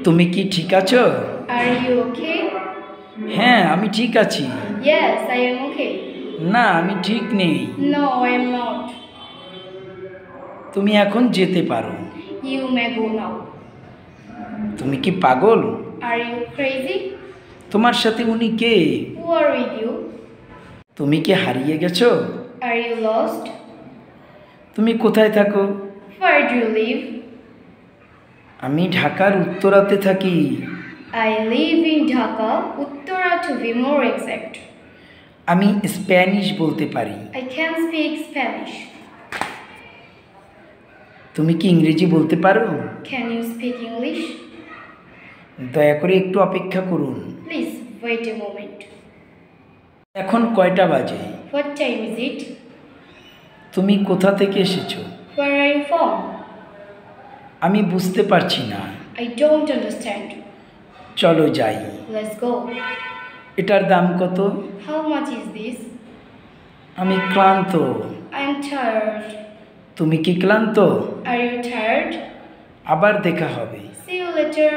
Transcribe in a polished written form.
তুমি কি ঠিক আছো? Are you okay? হ্যাঁ, আমি ঠিক আছি। Yes, I am okay. না, আমি ঠিক নেই। No, I am not. তুমি এখন যেতে পারো। You may go now. তুমি কি পাগল? Are you crazy? তোমার সাথে উনি কে? Who are with you? তুমি কি হারিয়ে গেছো? Are you lost? তুমি কোথায় থাকো? Where do you live? আমি ঢাকার উত্তরাতে থাকি। I live in Dhaka, Uttara to be more exact. আমি স্প্যানিশ বলতে পারি। I can speak Spanish. তুমি কি ইংরেজি বলতে পারো? Can you speak English? দয়া করে একটু অপেক্ষা করুন। Please wait a moment. এখন কয়টা বাজে? What time is it? তুমি কোথা থেকে এসেছো? Where are you from? আমি বুঝতে পারছি না। I don't understand. চলো যাই। Let's go. এটার দাম কত? How much is this? আমি ক্লান্ত। I am tired. তুমি কি ক্লান্ত? Are you tired? আবার দেখা হবে। See you later.